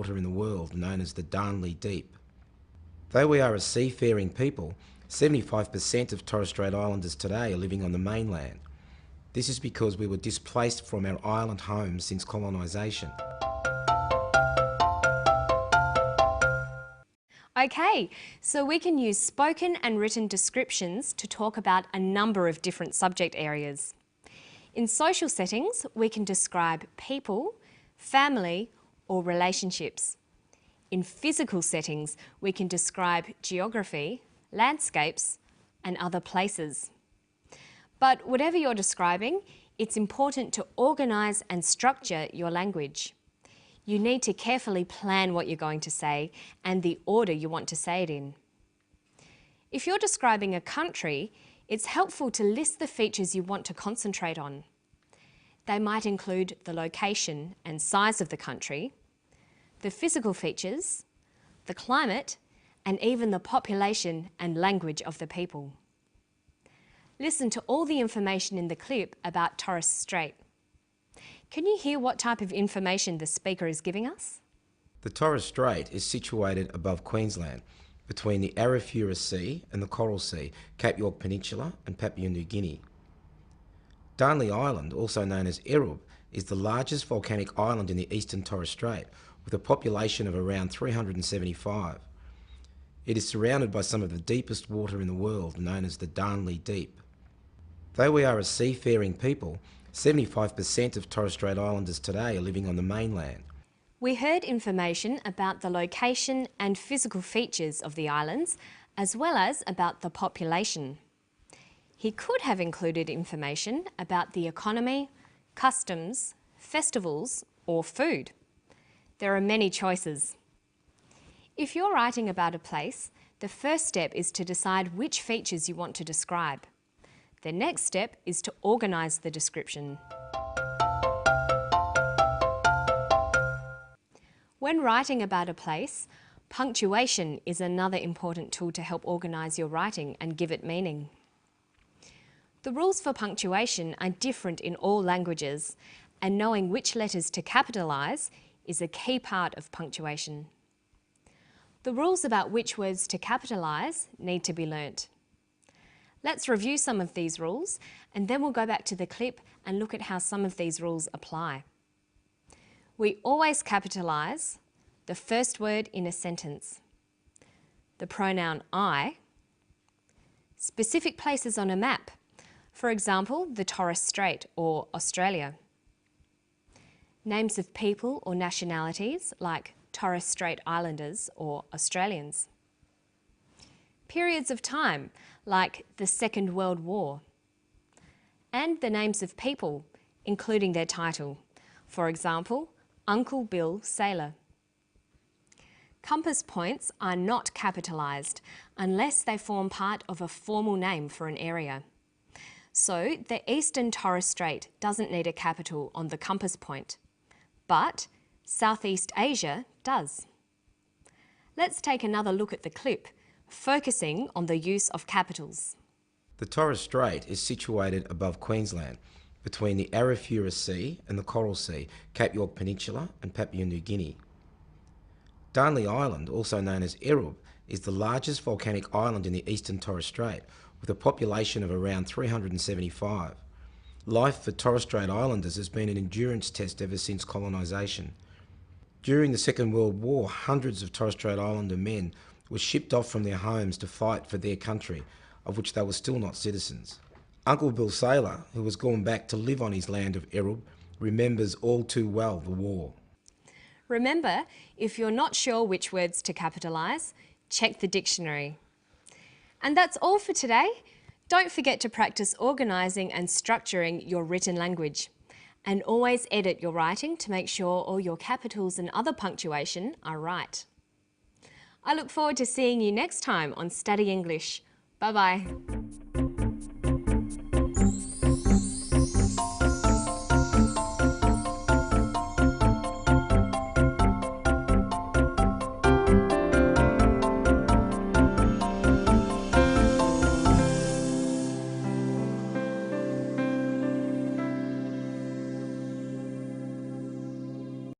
water in the world, known as the Darnley Deep. Though we are a seafaring people, 75% of Torres Strait Islanders today are living on the mainland. This is because we were displaced from our island homes since colonisation. Okay, so we can use spoken and written descriptions to talk about a number of different subject areas. In social settings, we can describe people, family, or relationships. In physical settings, we can describe geography, landscapes, and other places. But whatever you're describing, it's important to organise and structure your language. You need to carefully plan what you're going to say and the order you want to say it in. If you're describing a country, it's helpful to list the features you want to concentrate on. They might include the location and size of the country, the physical features, the climate, and even the population and language of the people. Listen to all the information in the clip about Torres Strait. Can you hear what type of information the speaker is giving us? The Torres Strait is situated above Queensland, between the Arafura Sea and the Coral Sea, Cape York Peninsula and Papua New Guinea. Darnley Island, also known as Erub, is the largest volcanic island in the eastern Torres Strait, with a population of around 375. It is surrounded by some of the deepest water in the world, known as the Darnley Deep. Though we are a seafaring people, 75% of Torres Strait Islanders today are living on the mainland. We heard information about the location and physical features of the islands, as well as about the population. He could have included information about the economy, customs, festivals, or food. There are many choices. If you're writing about a place, the first step is to decide which features you want to describe. The next step is to organise the description. When writing about a place, punctuation is another important tool to help organise your writing and give it meaning. The rules for punctuation are different in all languages, and knowing which letters to capitalise is a key part of punctuation. The rules about which words to capitalise need to be learnt. Let's review some of these rules, and then we'll go back to the clip and look at how some of these rules apply. We always capitalise the first word in a sentence, the pronoun I, specific places on a map, for example, the Torres Strait or Australia, names of people or nationalities like Torres Strait Islanders or Australians, periods of time like the Second World War, and the names of people, including their title, for example, Uncle Bill Sailor. Compass points are not capitalised unless they form part of a formal name for an area. So the Eastern Torres Strait doesn't need a capital on the compass point, but Southeast Asia does. Let's take another look at the clip, focusing on the use of capitals. The Torres Strait is situated above Queensland, between the Arafura Sea and the Coral Sea, Cape York Peninsula and Papua New Guinea. Darnley Island, also known as Erub, is the largest volcanic island in the eastern Torres Strait, with a population of around 375. Life for Torres Strait Islanders has been an endurance test ever since colonisation. During the Second World War, hundreds of Torres Strait Islander men were shipped off from their homes to fight for their country, of which they were still not citizens. Uncle Bill Sailor, who has gone back to live on his land of Erub, remembers all too well the war. Remember, if you're not sure which words to capitalise, check the dictionary. And that's all for today. Don't forget to practice organising and structuring your written language. And always edit your writing to make sure all your capitals and other punctuation are right. I look forward to seeing you next time on Study English. Bye-bye.